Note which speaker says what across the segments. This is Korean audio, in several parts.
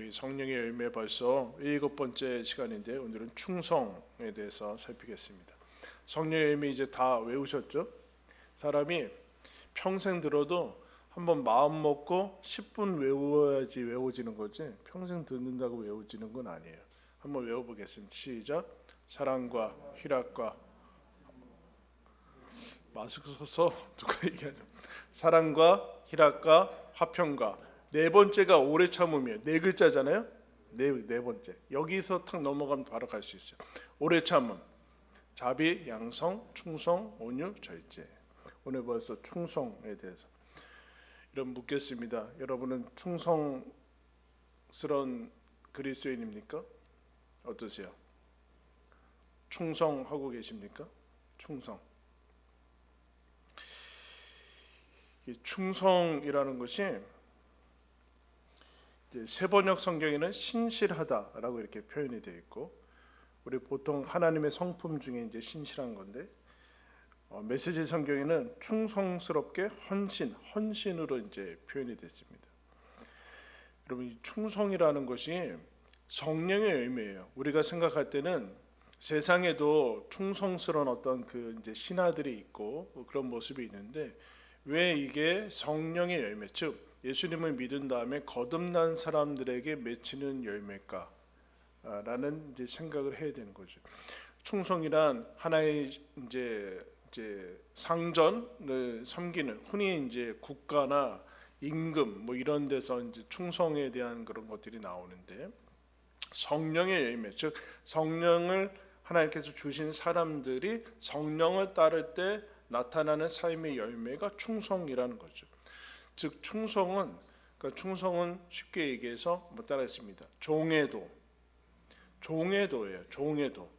Speaker 1: 우리 성령의 열매 벌써 7번째 시간인데 오늘은 충성에 대해서 살피겠습니다. 성령의 열매 이제 다 외우셨죠? 사람이 평생 들어도 한번 마음 먹고 10분 외워야지 외워지는 거지 평생 듣는다고 외워지는 건 아니에요. 한번 외워보겠습니다. 시작. 사랑과 희락과 마스크 써서 누가 얘기하죠? 사랑과 희락과 화평과 네 번째가 오래 참음이에요. 네 글자잖아요. 네 번째. 여기서 탁 넘어가면 바로 갈 수 있어요. 오래 참음, 자비, 양성, 충성, 온유, 절제. 오늘 벌써 충성에 대해서 이런 묻겠습니다. 여러분은 충성스러운 그리스도인입니까? 어떠세요? 충성하고 계십니까? 충성. 이 충성이라는 것이 세번역 성경에는 신실하다라고 이렇게 표현이 되어 있고, 우리 보통 하나님의 성품 중에 이제 신실한 건데, 메시지 성경에는 충성스럽게 헌신으로 이제 표현이 됐습니다. 여러분, 이 충성이라는 것이 성령의 의미예요. 우리가 생각할 때는 세상에도 충성스러운 어떤 그 이제 신하들이 있고 그런 모습이 있는데, 왜 이게 성령의 열매, 즉 예수님을 믿은 다음에 거듭난 사람들에게 맺히는 열매일까? 라는 이제 생각을 해야 되는 거죠. 충성이란 하나의 이제 상전을 섬기는, 흔히 이제 국가나 임금 뭐 이런 데서 이제 충성에 대한 그런 것들이 나오는데, 성령의 열매, 즉 성령을 하나님께서 주신 사람들이 성령을 따를 때 나타나는 삶의 열매가 충성이라는 거죠. 즉 충성은 쉽게 얘기해서 뭐 따라했습니다. 종애도예요. 종애도.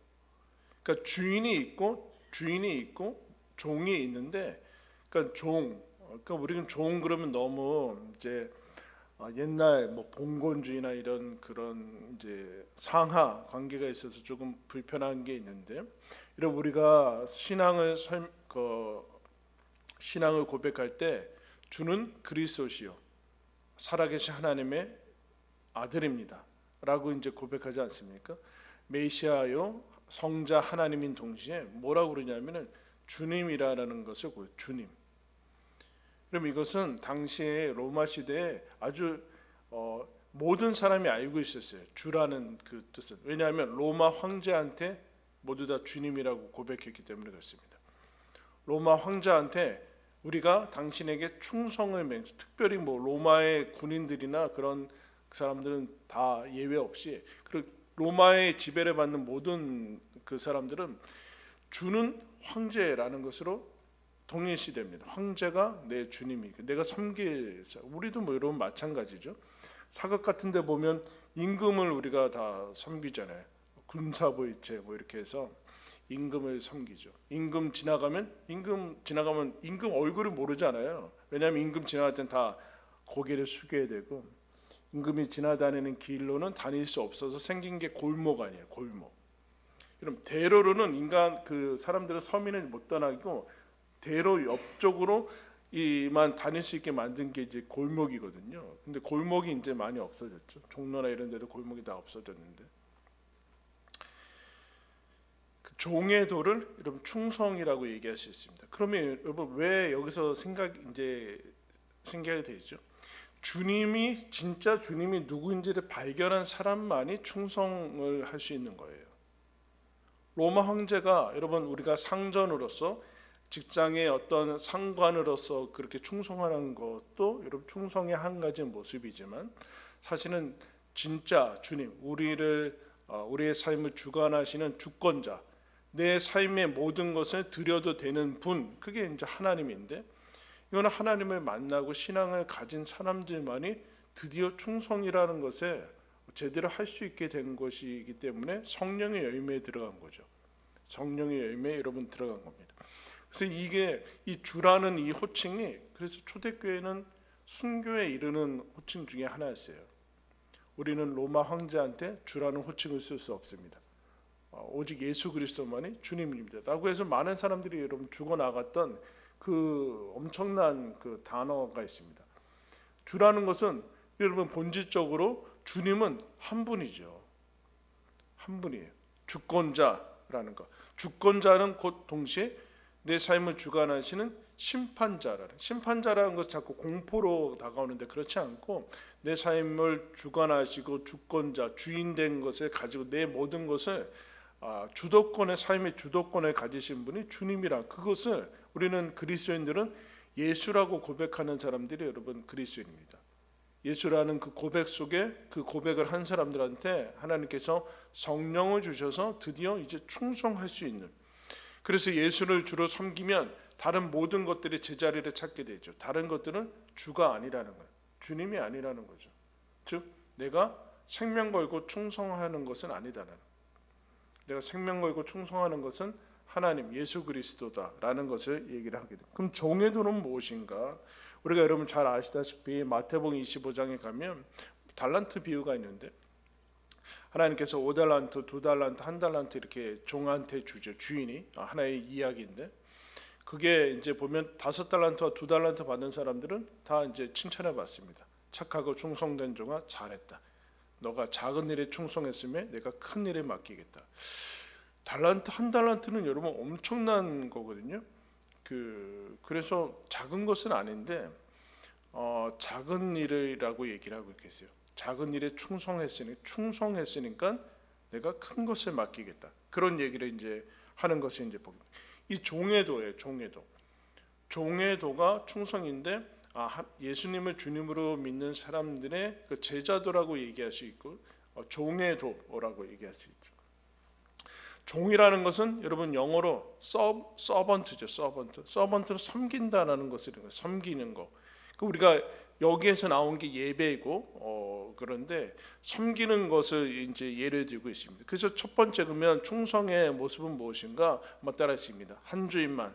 Speaker 1: 그러니까 주인이 있고 종이 있는데, 그러니까 우리는 종 그러면 너무 이제 옛날 뭐 봉건주의나 이런 그런 이제 상하 관계가 있어서 조금 불편한 게 있는데, 이런 우리가 신앙을 고백할 때 주는 그리스도시요 살아계신 하나님의 아들입니다 라고 이제 고백하지 않습니까? 메시아요 성자 하나님인 동시에 뭐라고 그러냐면은 주님이라는 것을 주님. 그럼 이것은 당시에 로마 시대에 아주 모든 사람이 알고 있었어요. 주라는 그 뜻은. 왜냐하면 로마 황제한테 모두 다 주님이라고 고백했기 때문에 그렇습니다. 로마 황제한테 우리가 당신에게 충성을 맹세, 특별히 뭐 로마의 군인들이나 그런 사람들은 다 예외 없이, 그리고 로마의 지배를 받는 모든 그 사람들은 주는 황제라는 것으로 동일시됩니다. 황제가 내 주님이, 내가 섬길, 우리도 뭐 여러분 마찬가지죠. 사극 같은 데 보면 임금을 우리가 다 섬기잖아요. 군사보이체 뭐 이렇게 해서 임금을 섬기죠. 임금 지나가면 임금 얼굴을 모르잖아요. 왜냐하면 임금 지나갈 땐 다 고개를 숙여야 되고, 임금이 지나다니는 길로는 다닐 수 없어서 생긴 게 골목 아니에요. 골목. 그럼 대로로는 인간 그 사람들은 서민을 못 떠나고 대로 옆쪽으로 이만 다닐 수 있게 만든 게 이제 골목이거든요. 근데 골목이 이제 많이 없어졌죠. 종로나 이런 데도 골목이 다 없어졌는데, 종의 도를 여러분 충성이라고 얘기할 수 있습니다. 그러면 여러분 왜 여기서 생각이 되죠? 진짜 주님이 누구인지를 발견한 사람만이 충성을 할 수 있는 거예요. 로마 황제가 여러분 우리가 상전으로서 직장의 어떤 상관으로서 그렇게 충성하는 것도 여러분 충성의 한 가지 모습이지만, 사실은 진짜 주님, 우리의 삶을 주관하시는 주권자, 내 삶의 모든 것을 드려도 되는 분, 그게 이제 하나님인데, 이거는 하나님을 만나고 신앙을 가진 사람들만이 드디어 충성이라는 것에 제대로 할 수 있게 된 것이기 때문에 성령의 열매에 들어간 거죠. 성령의 열매에 여러분 들어간 겁니다. 그래서 이게 이 주라는 이 호칭이, 그래서 초대교회는 순교에 이르는 호칭 중에 하나였어요. 우리는 로마 황제한테 주라는 호칭을 쓸 수 없습니다. 오직 예수 그리스도만이 주님입니다 라고 해서 많은 사람들이 여러분 죽어나갔던 그 엄청난 그 단어가 있습니다. 주라는 것은 여러분 본질적으로 주님은 한 분이죠. 한 분이에요. 주권자라는 거. 주권자는 곧 동시에 내 삶을 주관하시는 심판자라는 것 자꾸 공포로 다가오는데 그렇지 않고 내 삶을 주관하시고 주권자, 주인된 것을 가지고 내 모든 것을 주도권의 삶의 주도권을 가지신 분이 주님이라. 그것을 우리는 그리스도인들은 예수라고 고백하는 사람들이 여러분 그리스도인입니다. 예수라는 그 고백 속에 그 고백을 한 사람들한테 하나님께서 성령을 주셔서 드디어 이제 충성할 수 있는, 그래서 예수를 주로 섬기면 다른 모든 것들이 제자리를 찾게 되죠. 다른 것들은 주가 아니라는 거예요. 주님이 아니라는 거죠. 즉 내가 생명 걸고 충성하는 것은 아니다라는, 내가 생명 걸고 충성하는 것은 하나님 예수 그리스도다라는 것을 얘기를 하게 됩니다. 그럼 종의 도는 무엇인가? 우리가 여러분 잘 아시다시피 마태복음 25장에 가면 달란트 비유가 있는데 하나님께서 5달란트, 2달란트, 1달란트 이렇게 종한테 주죠. 주인이 하나의 이야기인데 그게 이제 보면 5달란트와 2달란트 받은 사람들은 다 이제 칭찬을 받습니다. 착하고 충성된 종아 잘했다. 너가 작은 일에 충성했으면 내가 큰 일에 맡기겠다. 달란트 1달란트는 여러분 엄청난 거거든요. 그래서 작은 것은 아닌데 작은 일이라고 얘기를 하고 계세요. 작은 일에 충성했으니까 내가 큰 것을 맡기겠다. 그런 얘기를 이제 하는 것이 이제 이 종의도예요. 종의도가 충성인데 예수님을 주님으로 믿는 사람들의 그 제자도라고 얘기할 수 있고 종의도라고 얘기할 수 있죠. 종이라는 것은 여러분 영어로 서번트죠. 서번트는 섬긴다라는 것을 섬기는 거. 우리가 여기에서 나온 게 예배이고 그런데 섬기는 것을 이제 예를 들고 있습니다. 그래서 첫 번째 그러면 충성의 모습은 무엇인가? 한번 따라했습니다. 한 주인만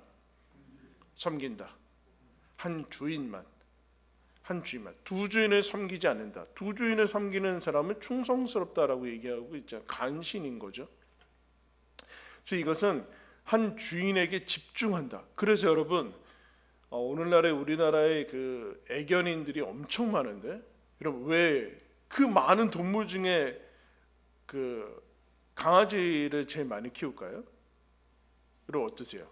Speaker 1: 섬긴다. 한 주인만. 두 주인을 섬기지 않는다. 두 주인을 섬기는 사람은 충성스럽다라고 얘기하고 있죠. 간신인 거죠. 그래서 이것은 한 주인에게 집중한다. 그래서 여러분 오늘날에 우리나라의 그 애견인들이 엄청 많은데 여러분 왜 그 많은 동물 중에 그 강아지를 제일 많이 키울까요? 여러분 어떠세요?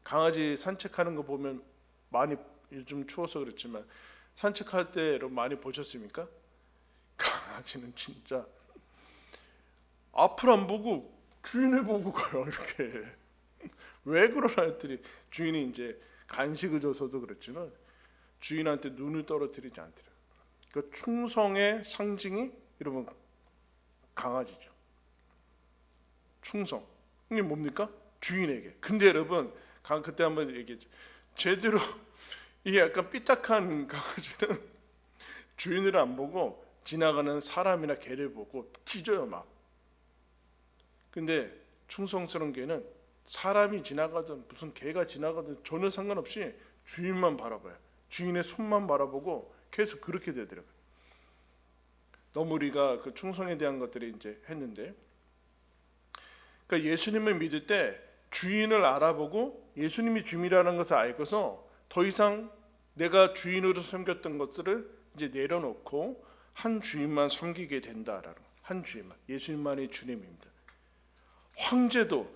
Speaker 1: 강아지 산책하는 거 보면 많이, 요즘 추워서 그렇지만 산책할 때 여러분 많이 보셨습니까? 강아지는 진짜 앞을 안 보고 주인을 보고 가요. 이렇게 왜 그러나 했더니 주인이 이제 간식을 줘서도 그렇지만 주인한테 눈을 떨어뜨리지 않더라고요. 그 충성의 상징이 여러분 강아지죠. 충성. 이게 뭡니까? 주인에게. 근데 여러분 그때 한번 얘기했죠. 제대로 이게 약간 삐딱한 강아지는 주인을 안 보고 지나가는 사람이나 개를 보고 짖어요 막. 근데 충성스러운 개는 사람이 지나가든 무슨 개가 지나가든 전혀 상관없이 주인만 바라봐요. 주인의 손만 바라보고 계속 그렇게 되더라고요. 너무 우리가 그 충성에 대한 것들이 이제 했는데, 그러니까 예수님을 믿을 때 주인을 알아보고 예수님이 주인이라는 것을 알고서 더 이상 내가 주인으로 섬겼던 것들을 이제 내려놓고 한 주인만 섬기게 된다라는, 한 주인만, 예수님만이 주님입니다. 황제도,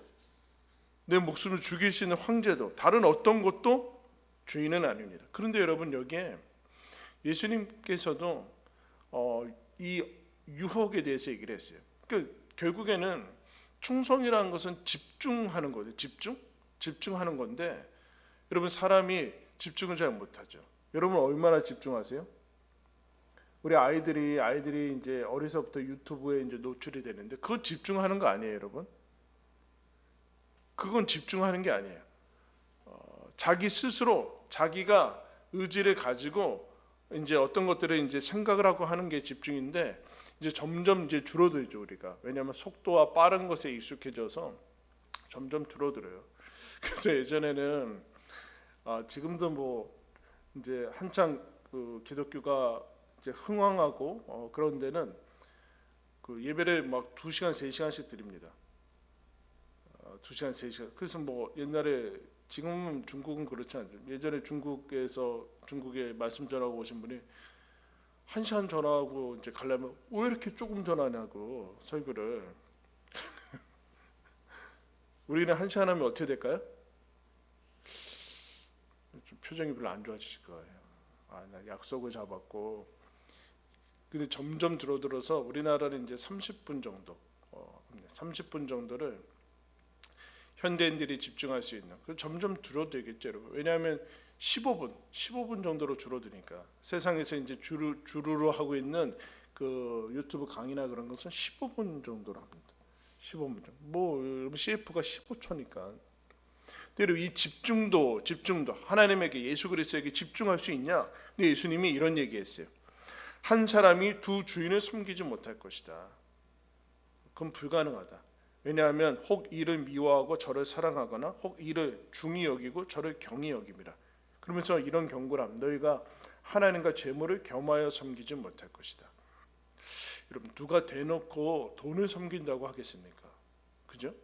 Speaker 1: 내 목숨을 죽일 수 있는 황제도, 다른 어떤 것도 주인은 아닙니다. 그런데 여러분 여기에 예수님께서도 이 유혹에 대해서 얘기를 했어요. 그러니까 결국에는 충성이라는 것은 집중하는 거예요. 집중하는 건데 여러분 사람이 집중을 잘 못하죠. 여러분 얼마나 집중하세요? 우리 아이들이 이제 어려서부터 유튜브에 이제 노출이 되는데 그거 집중하는 거 아니에요, 여러분? 그건 집중하는 게 아니에요. 자기 스스로 자기가 의지를 가지고 이제 어떤 것들을 이제 생각을 하고 하는 게 집중인데 이제 점점 이제 줄어들죠 우리가. 왜냐하면 속도와 빠른 것에 익숙해져서 점점 줄어들어요. 그래서 예전에는 지금도 뭐 이제 한창 그 기독교가 이제 흥왕하고 그런 데는 그 예배를 막 2시간, 3시간씩 드립니다. 2시간, 3시간. 그래서 뭐 옛날에, 지금은 중국은 그렇지 않죠. 예전에 중국에 말씀 전하고 오신 분이 1시간 전화하고 이제 가려면 왜 이렇게 조금 전화냐고 설교를. 우리는 1시간 하면 어떻게 될까요? 좀 표정이 별로 안 좋아지실 거예요. 나 약속을 잡았고. 근데 점점 줄어들어서 우리나라는 이제 30분 정도, 30분 정도를 현대인들이 집중할 수 있는. 그 점점 줄어들겠죠, 여러분. 왜냐하면 15분 정도로 줄어드니까. 세상에서 이제 주루로 하고 있는 그 유튜브 강의나 그런 것은 15분 정도로 합니다. 15분 정도. 뭐 CF가 15초니까. 근데 이 집중도 하나님에게, 예수 그리스도에게 집중할 수 있냐? 근데 예수님이 이런 얘기했어요. 한 사람이 두 주인을 섬기지 못할 것이다. 그건 불가능하다. 왜냐하면 혹 이를 미워하고 저를 사랑하거나 혹 이를 중히 여기고 저를 경히 여김이라. 그러면서 이런 경고를 합니다. 너희가 하나님과 재물을 겸하여 섬기지 못할 것이다. 여러분, 누가 대놓고 돈을 섬긴다고 하겠습니까? 그죠?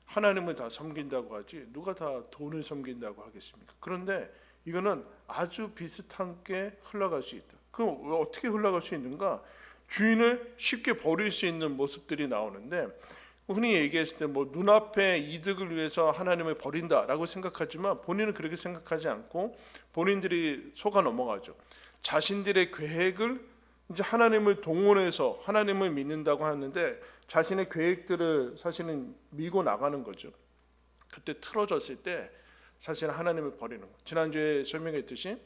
Speaker 1: 하나님을 다 섬긴다고 하지 누가 다 돈을 섬긴다고 하겠습니까? 그런데 이거는 아주 비슷한 게 흘러갈 수 있다. 그럼 어떻게 흘러갈 수 있는가? 주인을 쉽게 버릴 수 있는 모습들이 나오는데, 흔히 얘기했을 때 뭐 눈앞의 이득을 위해서 하나님을 버린다라고 생각하지만 본인은 그렇게 생각하지 않고 본인들이 속아 넘어가죠. 자신들의 계획을 이제 하나님을 동원해서 하나님을 믿는다고 하는데 자신의 계획들을 사실은 밀고 나가는 거죠. 그때 틀어졌을 때 사실은 하나님을 버리는 거. 지난주에 설명했듯이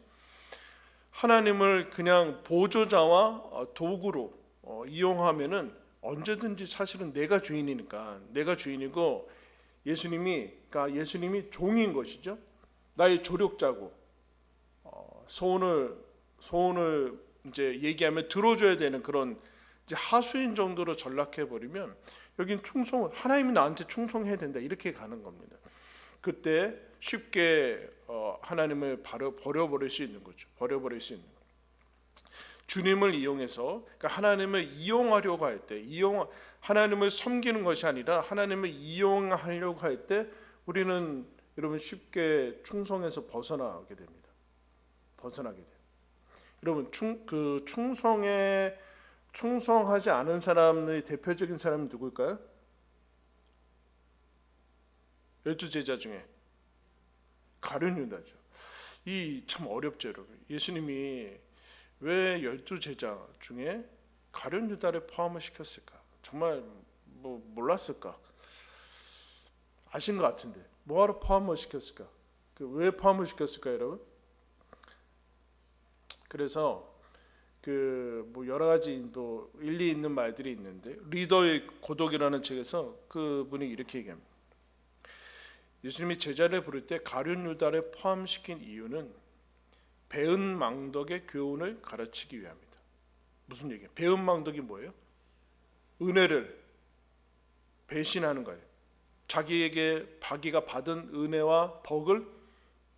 Speaker 1: 하나님을 그냥 보조자와 도구로 이용하면은 언제든지 사실은 내가 주인이니까, 내가 주인이고 그러니까 예수님이 종인 것이죠. 나의 조력자고 소원을 이제 얘기하면 들어줘야 되는 그런 이제 하수인 정도로 전락해 버리면 여긴 하나님이 나한테 충성해야 된다 이렇게 가는 겁니다. 그때 쉽게 하나님을 버려버릴 수 있는 거죠. 버려버릴 수 있는 거죠. 주님을 이용해서, 그러니까 하나님을 이용하려고 할 때, 하나님을 섬기는 것이 아니라 하나님을 이용하려고 할 때 우리는 여러분 쉽게 충성에서 벗어나게 됩니다. 벗어나게 돼요. 여러분 충성하지 않은 사람의 대표적인 사람이 누굴까요? 12제자 중에 가룟 유다죠. 이 참 어렵죠, 여러분. 예수님이 왜 12제자 중에 가룟 유다를 포함을 시켰을까? 정말 뭐 몰랐을까? 아신 것 같은데 뭐하러 포함을 시켰을까? 왜 포함을 시켰을까, 여러분? 그래서 뭐 여러 가지 또 일리 있는 말들이 있는데, 리더의 고독이라는 책에서 그분이 이렇게 얘기합니다. 예수님이 제자를 부를 때 가룟 유다를 포함시킨 이유는 배은망덕의 교훈을 가르치기 위함이다. 무슨 얘기예요? 배은망덕이 뭐예요? 은혜를 배신하는 거예요. 자기가 받은 은혜와 덕을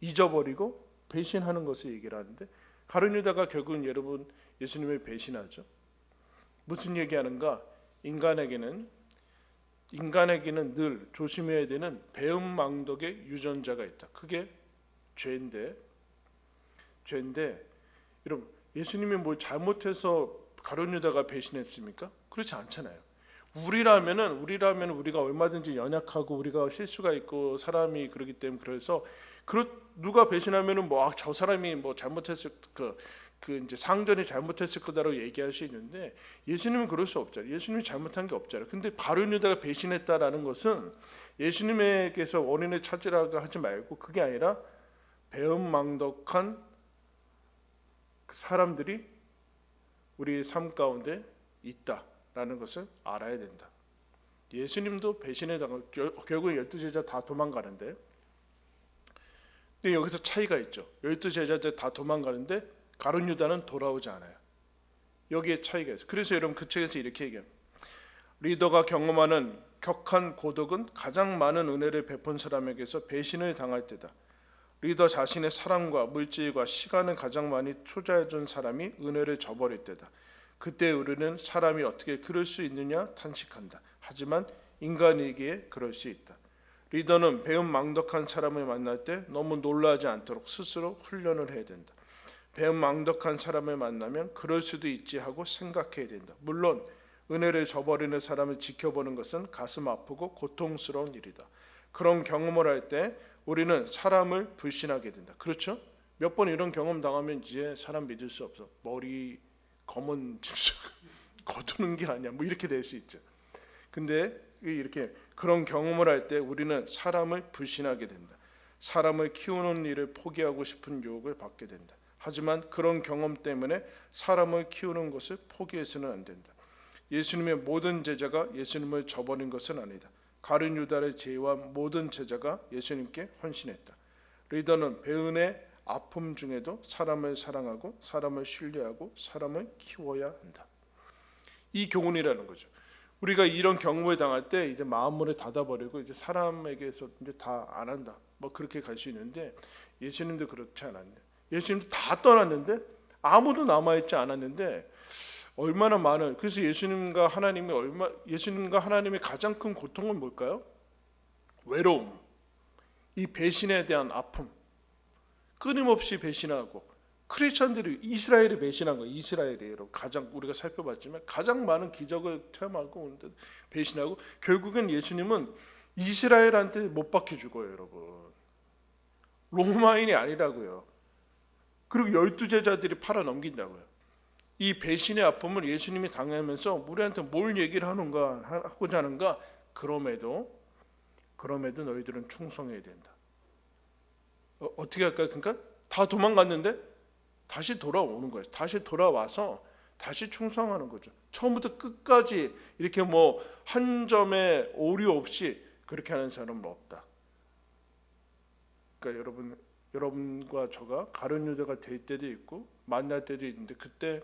Speaker 1: 잊어버리고 배신하는 것을 얘기를 하는데, 가룟 유다가 결국은 여러분 예수님을 배신하죠. 무슨 얘기하는가? 인간에게는 늘 조심해야 되는 배은망덕의 유전자가 있다. 그게 죄인데 여러분, 예수님이 뭘 잘못해서 가룟 유다가 배신했습니까? 그렇지 않잖아요. 우리라면 우리가 얼마든지 연약하고 우리가 실수가 있고 사람이 그러기 때문에, 그래서 누가 배신하면은 저 사람이 뭐 잘못했을 이제 상전이 잘못했을 거다라고 얘기할 수 있는데, 예수님은 그럴 수 없잖아요. 예수님이 잘못한 게 없잖아요. 근데 가룟 유다가 배신했다라는 것은 예수님에게서 원인을 찾으라고 하지 말고, 그게 아니라 배은망덕한 사람들이 우리 삶 가운데 있다라는 것을 알아야 된다. 예수님도 배신에 당하고 결국 12제자 다 도망가는데, 근데 여기서 차이가 있죠. 12제자들 다 도망가는데 가룟 유다는 돌아오지 않아요. 여기에 차이가 있어요. 그래서 여러분 그 책에서 이렇게 얘기합니다. 리더가 경험하는 격한 고독은 가장 많은 은혜를 베푼 사람에게서 배신을 당할 때다. 리더 자신의 사랑과 물질과 시간을 가장 많이 투자해준 사람이 은혜를 저버릴 때다. 그때 우리는 사람이 어떻게 그럴 수 있느냐 탄식한다. 하지만 인간이기에 그럴 수 있다. 리더는 배은망덕한 사람을 만날 때 너무 놀라지 않도록 스스로 훈련을 해야 된다. 배은망덕한 사람을 만나면 그럴 수도 있지 하고 생각해야 된다. 물론 은혜를 저버리는 사람을 지켜보는 것은 가슴 아프고 고통스러운 일이다. 그런 경험을 할 때 우리는 사람을 불신하게 된다. 그렇죠? 몇 번 이런 경험 당하면 이제 사람 믿을 수 없어. 머리 검은 집사 거두는 게 아니야. 뭐 이렇게 될 수 있죠. 근데 이렇게 그런 경험을 할 때 우리는 사람을 불신하게 된다. 사람을 키우는 일을 포기하고 싶은 유혹을 받게 된다. 하지만 그런 경험 때문에 사람을 키우는 것을 포기해서는 안 된다. 예수님의 모든 제자가 예수님을 저버린 것은 아니다. 가룟 유다를 제외한 모든 제자가 예수님께 헌신했다. 리더는 배은의 아픔 중에도 사람을 사랑하고 사람을 신뢰하고 사람을 키워야 한다. 이 교훈이라는 거죠. 우리가 이런 경험을 당할 때 이제 마음문을 닫아버리고 이제 사람에게서 이제 다 안 한다. 뭐 그렇게 갈 수 있는데 예수님도 그렇지 않았네. 예수님도 다 떠났는데 아무도 남아있지 않았는데 얼마나 많은, 그래서 예수님과 하나님의 가장 큰 고통은 뭘까요? 외로움, 이 배신에 대한 아픔, 끊임없이 배신하고 크리스천들이 이스라엘이 배신한 거예요. 이스라엘이 여러분 가장 우리가 살펴봤지만 가장 많은 기적을 체험하고 배신하고 결국엔 예수님은 이스라엘한테 못 박혀 죽어요, 여러분. 로마인이 아니라고요. 그리고 12제자들이 팔아 넘긴다고요. 이 배신의 아픔을 예수님이 당하면서 우리한테 뭘 얘기를 하고자 하는가? 그럼에도 너희들은 충성해야 된다. 어떻게 할까요? 그러니까 다 도망갔는데 다시 돌아오는 거예요. 다시 돌아와서 다시 충성하는 거죠. 처음부터 끝까지 이렇게 뭐 한 점의 오류 없이 그렇게 하는 사람은 없다. 그러니까 여러분과 저가 가룟 유다가 될 때도 있고 만날 때도 있는데 그때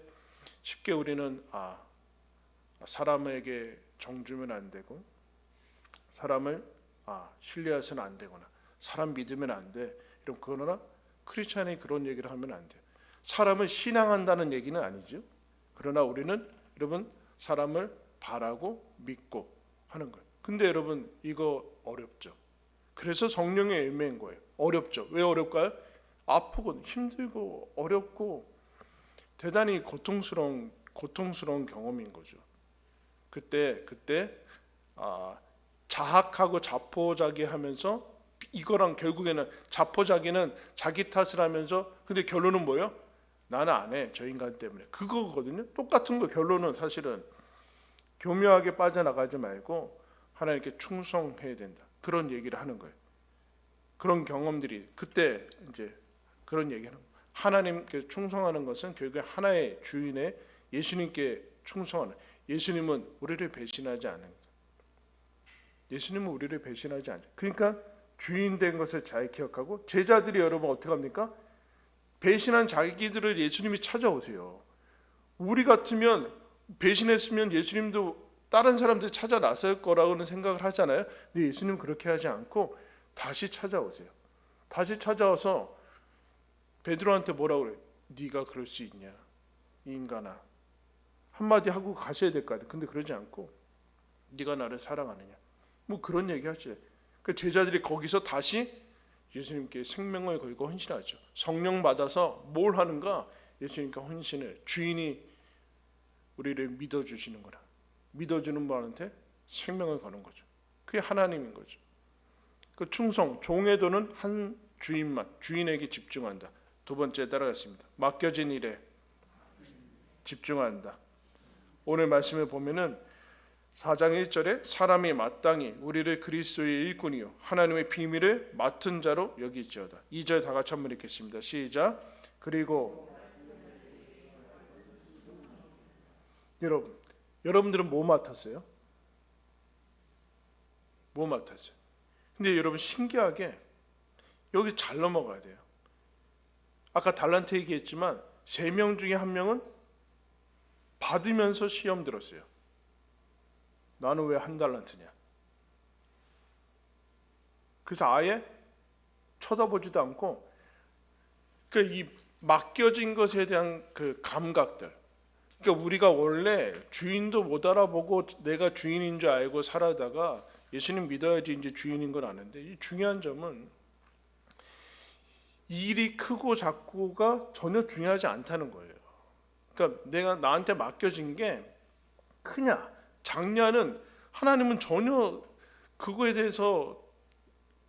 Speaker 1: 쉽게 우리는 사람에게 정주면 안 되고 사람을 신뢰해서는 안 되구나. 사람 믿으면 안 돼. 이런 그러나 크리스찬이 그런 얘기를 하면 안 돼요. 사람을 신앙한다는 얘기는 아니죠. 그러나 우리는 여러분 사람을 바라고 믿고 하는 거예요. 근데 여러분 이거 어렵죠. 그래서 성령의 열매인 거예요. 어렵죠. 왜 어렵까요? 아프고 힘들고 어렵고 대단히 고통스러운 경험인 거죠. 그때 자학하고 자포자기하면서 이거랑 결국에는 자포자기는 자기 탓을 하면서 근데 결론은 뭐예요? 나는 안 해. 저 인간 때문에. 그거거든요. 똑같은 거 결론은 사실은 교묘하게 빠져나가지 말고 하나님께 충성해야 된다. 그런 얘기를 하는 거예요. 그런 경험들이 그때 이제 그런 얘기하는 거예요. 하나님께 충성하는 것은 결국에 하나의 주인의 예수님께 충성하는. 예수님은 우리를 배신하지 않은. 예수님은 우리를 배신하지 않죠. 그러니까 주인 된 것을 잘 기억하고 제자들이 여러분 어떻게 합니까? 배신한 자기들을 예수님이 찾아오세요. 우리 같으면 배신했으면 예수님도 다른 사람들 찾아 나설 거라고는 생각을 하잖아요. 근데 예수님 그렇게 하지 않고 다시 찾아오세요. 다시 찾아와서 베드로한테 뭐라고 그래요? 네가 그럴 수 있냐? 이 인간아. 한마디 하고 가셔야 될 거 아니에요. 근데 그러지 않고 네가 나를 사랑하느냐? 뭐 그런 얘기 하죠. 그 제자들이 거기서 다시 예수님께 생명을 걸고 헌신하죠. 성령 받아서 뭘 하는가? 예수님께 헌신을. 주인이 우리를 믿어주시는 거라. 믿어주는 분한테 생명을 거는 거죠. 그게 하나님인 거죠. 그 충성, 종의 도는 한 주인에게 집중한다. 두 번째 따라갔습니다. 맡겨진 일에 집중한다. 오늘 말씀을 보면은 4장 1절에 사람이 마땅히 우리를 그리스도의 일꾼이요 하나님의 비밀을 맡은 자로 여기지어다. 2절 다 같이 한번 읽겠습니다. 시작. 그리고 여러분들은 뭐 맡았어요? 뭐 맡았어요? 근데 여러분 신기하게 여기 잘 넘어가야 돼요. 아까 달란트 얘기했지만 3명 중에 1명은 받으면서 시험 들었어요. 나는 왜 1달란트냐? 그래서 아예 쳐다보지도 않고 그러니까 이 맡겨진 것에 대한 그 감각들. 그러니까 우리가 원래 주인도 못 알아보고 내가 주인인 줄 알고 살아다가 예수님 믿어야지 이제 주인인 걸 아는데 이 중요한 점은 일이 크고 작고가 전혀 중요하지 않다는 거예요. 그러니까 내가 나한테 맡겨진 게 크냐 작냐는 하나님은 전혀 그거에 대해서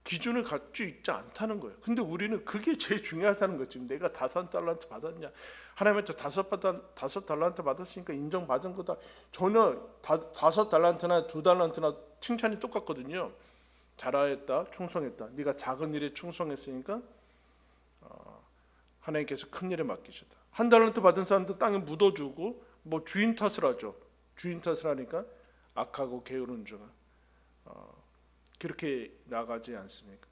Speaker 1: 기준을 갖고 있지 않다는 거예요. 근데 우리는 그게 제일 중요하다는 거지. 내가 5달란트 받았냐, 하나님한테 5달란트 받았으니까 인정받은 거다. 전혀 5달란트나 2달란트나 칭찬이 똑같거든요. 잘하였다, 충성했다. 네가 작은 일에 충성했으니까 하나님께서 큰 일에 맡기셨다. 1달란트 받은 사람도 땅에 묻어주고 뭐 주인 탓을 하죠. 주인 탓을 하니까 악하고 게으른 자가 그렇게 나가지 않습니까?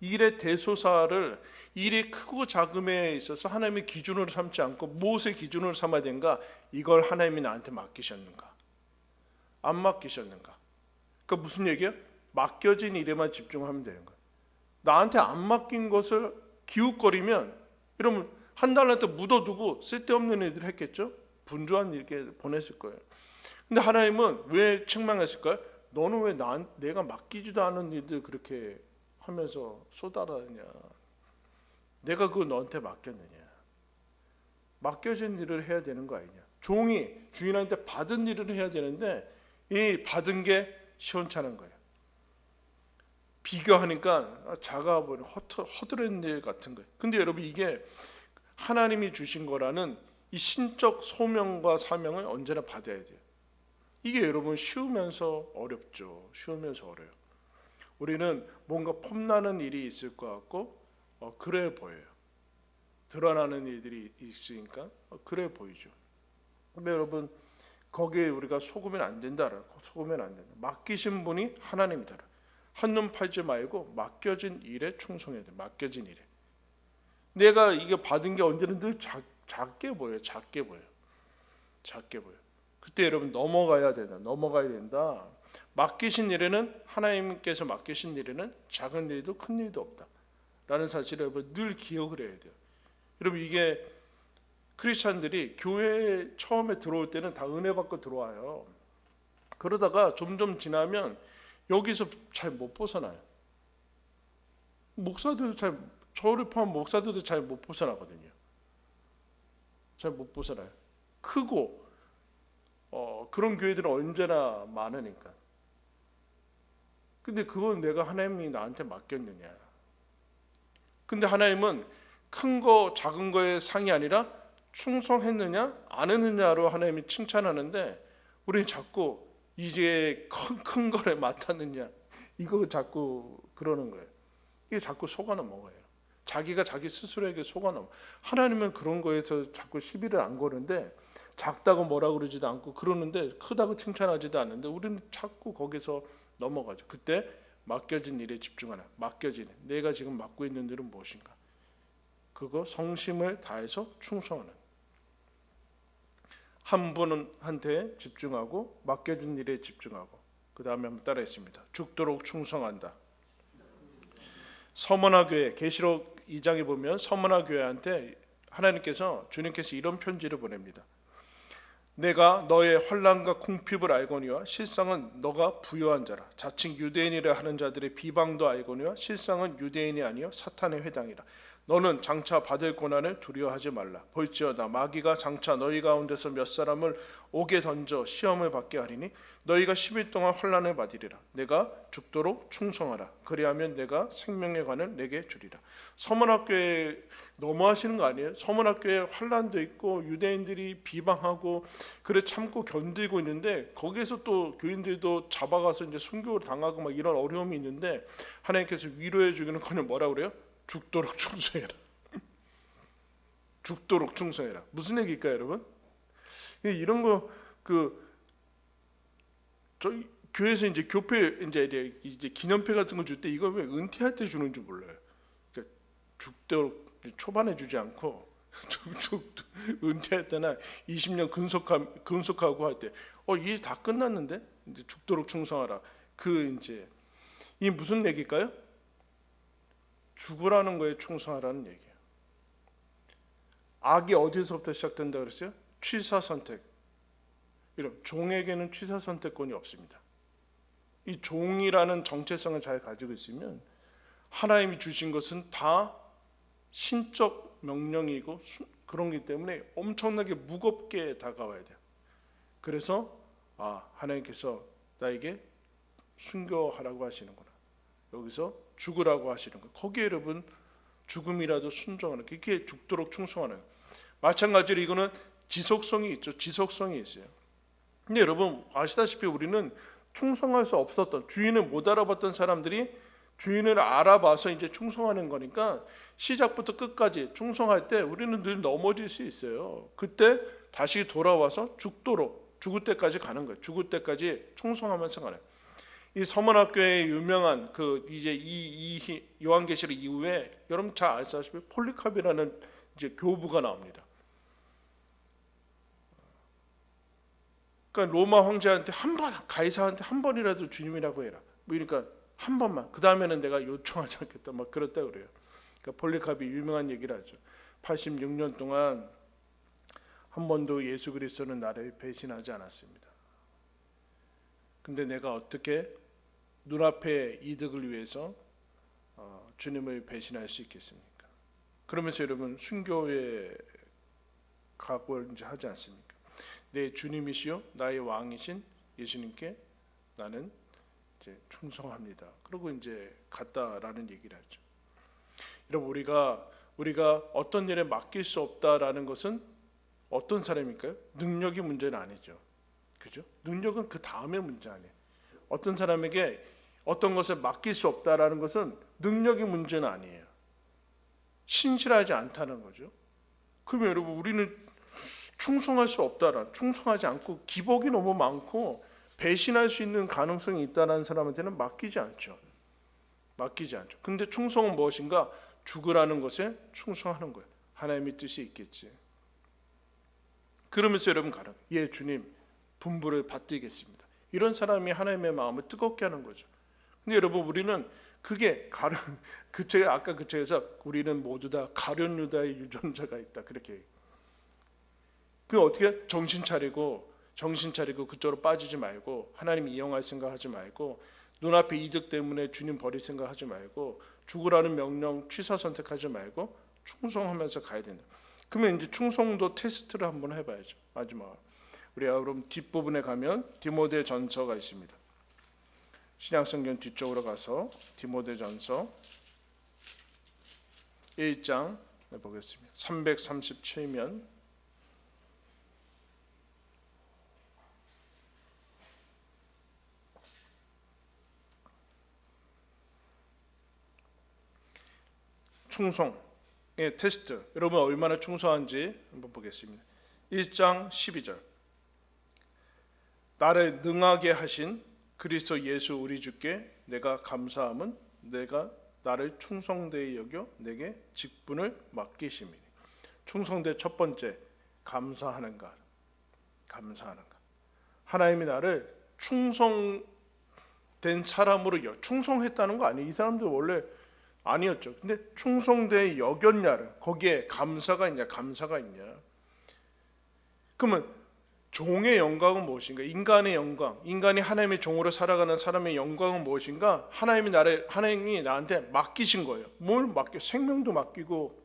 Speaker 1: 일의 대소사를 일이 크고 작음에 있어서 하나님의 기준으로 삼지 않고 무엇의 기준으로 삼아야 되는가? 이걸 하나님이 나한테 맡기셨는가? 안 맡기셨는가? 그러니까 무슨 얘기야? 맡겨진 일에만 집중하면 되는 거야. 나한테 안 맡긴 것을 기웃거리면 이러면 1달란트 묻어두고 쓸데없는 일들 했겠죠? 분주한 일에 보냈을 거예요. 근데 하나님은 왜 책망했을까요? 너는 왜 내가 맡기지도 않은 일들 그렇게 하면서 쏟아라냐? 내가 그거 너한테 맡겼느냐? 맡겨진 일을 해야 되는 거 아니냐? 종이 주인한테 받은 일을 해야 되는데 이 받은 게 시원찮은 거예요. 비교하니까 작아 보이는 허드렛 일 같은 거예요. 근데 여러분 이게 하나님이 주신 거라는 이 신적 소명과 사명을 언제나 받아야 돼요. 이게 여러분 쉬우면서 어렵죠. 쉬우면서 어려요. 우리는 뭔가 폼나는 일이 있을 것 같고 그래 보여요. 드러나는 일들이 있으니까 그래 보이죠. 근데 여러분 거기에 우리가 속으면 안 된다라고 속으면 안 된다. 맡기신 분이 하나님이다. 한눈 팔지 말고 맡겨진 일에 충성해야 돼. 맡겨진 일에. 내가 이게 받은 게 언제는 늘 작게 보여요. 작게 보여. 작게 보여. 그때 여러분 넘어가야 된다. 넘어가야 된다. 맡기신 일에는 하나님께서 맡기신 일에는 작은 일도 큰 일도 없다. 라는 사실을 여러분 늘 기억을 해야 돼요. 여러분 이게 크리스찬들이 교회에 처음에 들어올 때는 다 은혜 받고 들어와요. 그러다가 점점 지나면 여기서 잘 못 벗어나요. 목사들도 저를 포함한 목사들도 잘 못 벗어나거든요. 잘 못 벗어나요. 크고 그런 교회들은 언제나 많으니까. 근데 그건 내가 하나님이 나한테 맡겼느냐. 근데 하나님은 큰 거 작은 거의 상이 아니라 충성했느냐 안 했느냐로 하나님이 칭찬하는데 우리는 자꾸 이제 큰 거를 맡았느냐 이거 자꾸 그러는 거예요. 이게 자꾸 속아 넘어가요. 자기가 자기 스스로에게 속아 넘어. 하나님은 그런 거에서 자꾸 시비를 안 거는데 작다고 뭐라 그러지도 않고 그러는데 크다고 칭찬하지도 않는데 우리는 자꾸 거기서 넘어가죠. 그때 맡겨진 일에 집중하라. 맡겨진 일. 내가 지금 맡고 있는 일은 무엇인가? 그거 성심을 다해서 충성하는. 한 분한테 집중하고 맡겨진 일에 집중하고 그 다음에 한번 따라했습니다. 죽도록 충성한다. 서머나 교회 계시록 2장에 보면 서머나 교회한테 하나님께서 주님께서 이런 편지를 보냅니다. 내가 너의 환난과 궁핍을 알거니와 실상은 너가 부요한 자라. 자칭 유대인이라 하는 자들의 비방도 알거니와 실상은 유대인이 아니요 사탄의 회당이라. 너는 장차 받을 고난을 두려워하지 말라. 볼지어다 마귀가 장차 너희 가운데서 몇 사람을 옥에 던져 시험을 받게 하리니 너희가 10일 동안 환난을 받으리라. 내가 죽도록 충성하라. 그리하면 내가 생명의 관을 내게 주리라. 서문학교에 너무하시는 거 아니에요? 서문학교에 환난도 있고 유대인들이 비방하고 그래 참고 견디고 있는데 거기에서 또 교인들도 잡아가서 이제 순교를 당하고 막 이런 어려움이 있는데 하나님께서 위로해 주기는커녕 뭐라 그래요? 죽도록 충성해라. 죽도록 충성해라. 무슨 얘기일까요, 여러분? 이런 거 저희 교회에서 이제 교회 이제 기념회 같은 거 줄 때 이거 왜 은퇴할 때 주는 줄 몰라요. 그러니까 죽도록 초반에 주지 않고 은퇴할 때나 20년 근속하고 할 때 일 다 끝났는데 이제 죽도록 충성하라. 이제 이 무슨 얘기일까요? 죽으라는 거에 충성하라는 얘기예요. 악이 어디서부터 시작된다 그랬어요? 취사 선택. 이런 종에게는 취사 선택권이 없습니다. 이 종이라는 정체성을 잘 가지고 있으면 하나님이 주신 것은 다 신적 명령이고 그런 기 때문에 엄청나게 무겁게 다가와야 돼요. 그래서 하나님께서 나에게 순교하라고 하시는구나. 여기서 죽으라고 하시는 거예요. 거기에 여러분 죽음이라도 순종하는, 그게 죽도록 충성하는 거예요. 마찬가지로 이거는 지속성이 있죠. 지속성이 있어요. 근데 여러분 아시다시피 우리는 충성할 수 없었던, 주인을 못 알아봤던 사람들이 주인을 알아봐서 이제 충성하는 거니까 시작부터 끝까지 충성할 때 우리는 늘 넘어질 수 있어요. 그때 다시 돌아와서 죽도록, 죽을 때까지 가는 거예요. 죽을 때까지 충성하면서 가는 거예요. 이 서문학교의 유명한 그 이제 이 요한계시록 이후에 여러분 잘 아시다시피 폴리카비라는 이제 교부가 나옵니다. 그러니까 로마 황제한테 한 번, 가이사한테 한 번이라도 주님이라고 해라. 그러니까 한 번만. 그 다음에는 내가 요청하지 않겠다. 막 그랬다 그래요. 그러니까 폴리카비 유명한 얘기를 하죠. 86년 동안 한 번도 예수 그리스도는 나를 배신하지 않았습니다. 근데 내가 어떻게 눈앞의 이득을 위해서 주님을 배신할 수 있겠습니까? 그러면서 여러분 순교의 각오를 이제 하지 않습니까? 내 주님이시요 나의 왕이신 예수님께 나는 이제 충성합니다. 그리고 이제 갔다라는 얘기를 하죠. 여러분 우리가 어떤 일에 맡길 수 없다라는 것은 어떤 사람일까요? 능력이 문제는 아니죠. 그죠? 능력은 그 다음의 문제 아니에요. 어떤 사람에게 어떤 것을 맡길 수 없다라는 것은 능력의 문제는 아니에요. 신실하지 않다는 거죠. 그러면 여러분 우리는 충성할 수 없다라, 충성하지 않고 기복이 너무 많고 배신할 수 있는 가능성이 있다라는 사람한테는 맡기지 않죠. 맡기지 않죠. 근데 충성은 무엇인가? 죽으라는 것에 충성하는 거예요. 하나님의 뜻이 있겠지. 그러면서 여러분 가라. 예, 주님 분부를 받들겠습니다. 이런 사람이 하나님의 마음을 뜨겁게 하는 거죠. 근데 여러분 우리는 그게 아까 그 책에서 우리는 모두 다 가룟 유다의 유전자가 있다 그렇게. 그 어떻게 정신 차리고 그쪽으로 빠지지 말고 하나님 이용할 생각하지 말고 눈앞의 이득 때문에 주님 버릴 생각하지 말고 죽으라는 명령 취사 선택하지 말고 충성하면서 가야 된다. 그러면 이제 충성도 테스트를 한번 해봐야죠. 마지막 우리 여러분 뒷부분에 가면 디모데전서가 있습니다. 신약성경 뒤쪽으로 가서 디모데전서 1장 보겠습니다. 337면 충성의 테스트. 여러분 얼마나 충성한지 한번 보겠습니다. 1장 12절. 나를 능하게 하신 그리스도 예수 우리 주께 내가 감사함은 내가 나를 충성되이 여겨 내게 직분을 맡기심이니. 충성대 첫 번째, 감사하는가. 하나님이 나를 충성된 사람으로 충성했다는 거 아니에요. 이 사람들 원래 아니었죠. 근데 충성되이 여겼냐를, 거기에 감사가 있냐. 그러면 종의 영광은 무엇인가? 인간의 영광, 인간이 하나님의 종으로 살아가는 사람의 영광은 무엇인가? 하나님이 나한테 맡기신 거예요. 뭘 맡겨? 생명도 맡기고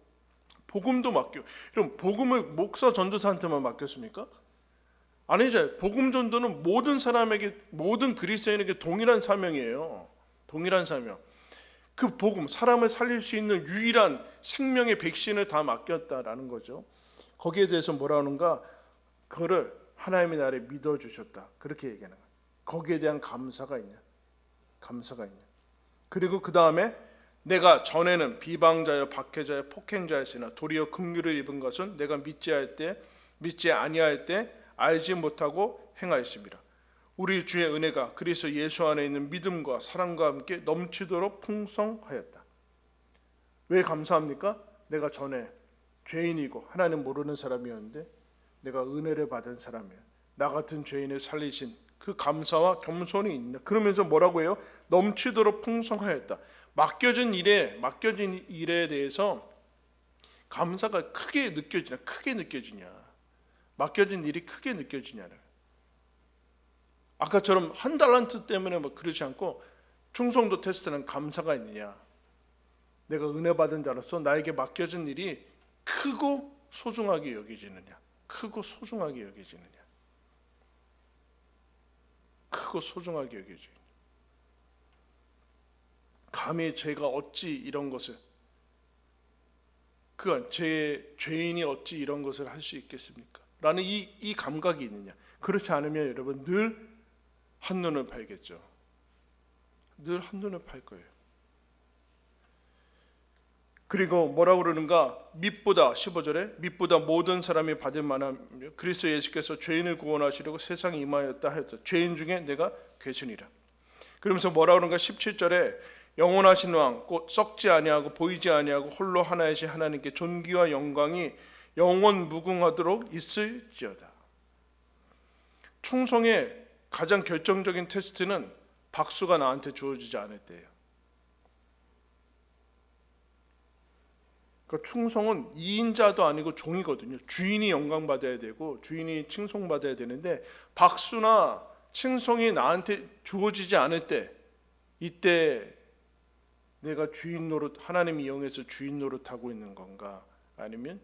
Speaker 1: 복음도 맡겨. 그럼 복음을 목사 전도사한테만 맡겼습니까? 아니죠. 복음 전도는 모든 사람에게, 모든 그리스도인에게 동일한 사명이에요. 동일한 사명. 그 복음, 사람을 살릴 수 있는 유일한 생명의 백신을 다 맡겼다라는 거죠. 거기에 대해서 뭐라 하는가? 그거를 하나님이 나를 믿어주셨다. 그렇게 얘기하는 거예요. 거기에 대한 감사가 있냐. 그리고 그 다음에 내가 전에는 비방자여 박해자여 폭행자였으나 도리어 긍휼을 입은 것은 내가 믿지 아니할 때 알지 못하고 행하였습니다. 우리 주의 은혜가 그리스도 예수 안에 있는 믿음과 사랑과 함께 넘치도록 풍성하였다. 왜 감사합니까? 내가 전에 죄인이고 하나님 모르는 사람이었는데 내가 은혜를 받은 사람이에요. 나 같은 죄인을 살리신 그 감사와 겸손이 있다. 그러면서 뭐라고 해요? 넘치도록 풍성하였다. 맡겨진 일에 대해서 감사가 크게 느껴지냐. 맡겨진 일이 크게 느껴지냐를. 아까처럼 한 달란트 때문에 뭐 그렇지 않고 충성도 테스트는 감사가 있느냐. 내가 은혜 받은 자로서 나에게 맡겨진 일이 크고 소중하게 여겨지느냐? 크고 소중하게 여겨지느냐? 크고 소중하게 여겨지느냐? 감히 제가 어찌 이런 것을, 그건 제 죄인이 어찌 이런 것을 할 수 있겠습니까? 라는 이 감각이 있느냐? 그렇지 않으면 여러분 늘 한눈을 팔겠죠. 늘 한눈을 팔 거예요. 그리고 뭐라고 그러는가? 밑보다 15절에 밑보다 모든 사람이 받을 만하며 그리스도 예수께서 죄인을 구원하시려고 세상에 임하였다 하였다. 죄인 중에 내가 괴순이라. 그러면서 뭐라고 그러는가? 17절에 영원하신 왕 곧 썩지 아니하고 보이지 아니하고 홀로 하나이신 하나님께 존귀와 영광이 영원 무궁하도록 있을지어다. 충성의 가장 결정적인 테스트는 박수가 나한테 주어지지 않을 때예요. 그러니까 충성은 2인자도 아니고 종이거든요. 주인이 영광받아야 되고 주인이 칭송받아야 되는데 박수나 칭송이 나한테 주어지지 않을 때, 이때 내가 주인 노릇, 하나님 이용해서 주인 노릇하고 있는 건가, 아니면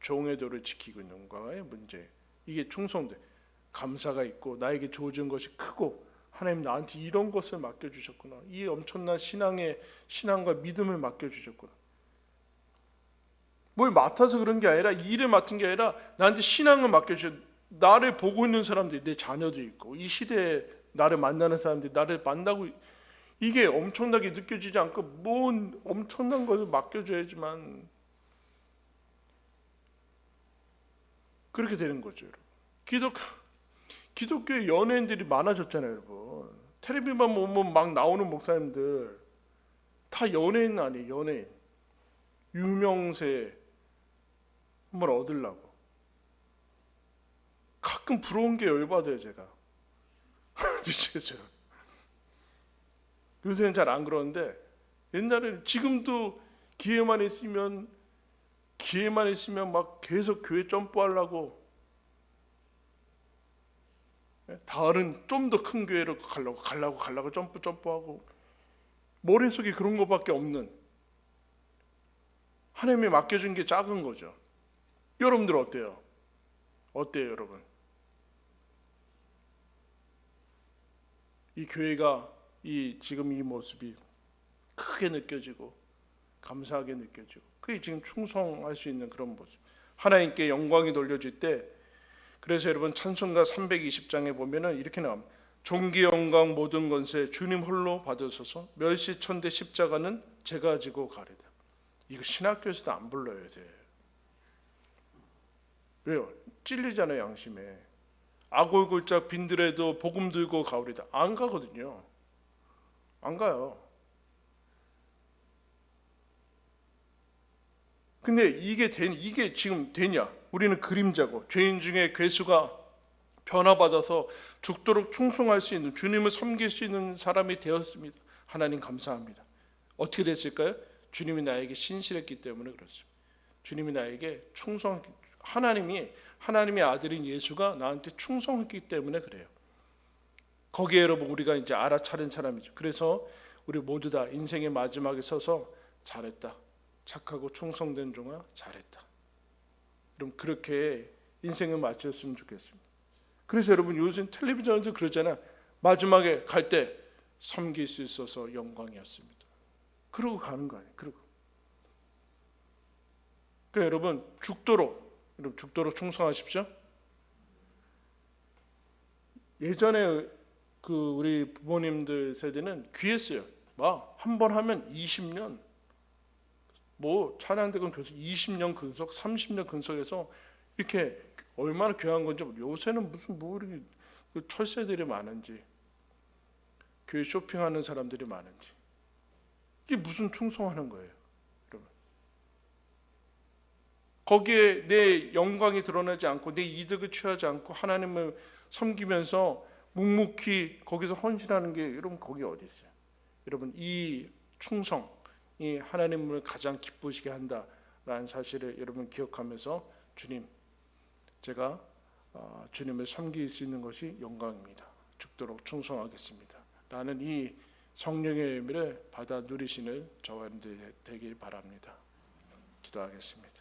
Speaker 1: 종의 도를 지키고 있는 건가의 문제. 이게 충성돼. 감사가 있고 나에게 주어진 것이 크고 하나님 나한테 이런 것을 맡겨주셨구나. 이 엄청난 신앙과 믿음을 맡겨주셨구나. 뭘 맡아서 그런 게 아니라, 일을 맡은 게 아니라 나한테 신앙을 맡겨주셨. 나를 보고 있는 사람들이, 내 자녀도 있고 이 시대에 나를 만나는 사람들이 나를 만나고, 이게 엄청나게 느껴지지 않고 뭔 엄청난 것을 맡겨줘야지만 그렇게 되는 거죠. 여러분. 기독교의 연예인들이 많아졌잖아요. 여러분. 텔레비만 보면 막 나오는 목사님들 다 연예인 아니에요. 연예인. 유명세 한번 얻으려고. 가끔 부러운 게 열받아요. 제가. 요새는 잘 안 그러는데 옛날에는, 지금도 기회만 있으면 막 계속 교회 점프하려고, 다른 좀 더 큰 교회로 가려고 점프하고, 머릿속에 그런 것밖에 없는, 하나님이 맡겨준 게 작은 거죠. 여러분들 어때요? 여러분? 이 교회가 지금 이 모습이 크게 느껴지고 감사하게 느껴지고, 그게 지금 충성할 수 있는 그런 모습. 하나님께 영광이 돌려질 때, 그래서 여러분 찬송가 320장에 보면은 이렇게 나옵니다. 존귀 영광 모든 권세 주님 홀로 받으소서, 멸시천대 십자가는 제가 지고 가리다. 이거 신학교에서도 안 불러야 돼. 왜요? 찔리잖아요, 양심에. 아골골짝 빈들에도 복음 들고 가오리다. 안 가거든요. 안 가요. 근데 이게 지금 되냐? 우리는 그림자고 죄인 중에 괴수가 변화받아서 죽도록 충성할 수 있는, 주님을 섬길 수 있는 사람이 되었습니다. 하나님 감사합니다. 어떻게 됐을까요? 주님이 나에게 신실했기 때문에 그렇습니다. 주님이 나에게 하나님의 아들인 예수가 나한테 충성했기 때문에 그래요. 거기에 여러분 우리가 이제 알아차린 사람이죠. 그래서 우리 모두 다 인생의 마지막에 서서 잘했다, 착하고 충성된 종아 잘했다. 그럼 그렇게 인생을 마쳤으면 좋겠습니다. 그래서 여러분 요즘 텔레비전에서 그러잖아. 마지막에 갈 때 섬길 수 있어서 영광이었습니다. 그러고 가는 거 아니에요. 그러니까 여러분 죽도록 충성하십시오. 예전에 우리 부모님들 세대는 귀했어요. 막 한 번 하면 20년, 찬양대건 교수 20년 근속, 30년 근속해서 이렇게 얼마나 귀한 건지. 요새는 무슨 이렇게 철새들이 많은지, 교회 쇼핑하는 사람들이 많은지, 이게 무슨 충성하는 거예요, 여러분? 거기에 내 영광이 드러나지 않고 내 이득을 취하지 않고 하나님을 섬기면서 묵묵히 거기서 헌신하는 게, 여러분 거기 어디 있어요? 여러분 이 충성이 하나님을 가장 기쁘시게 한다라는 사실을 여러분 기억하면서, 주님, 제가 주님을 섬길 수 있는 것이 영광입니다. 죽도록 충성하겠습니다. 라는 이 성령의 의미를 받아 누리시는 저와 여러분들이 되길 바랍니다. 기도하겠습니다.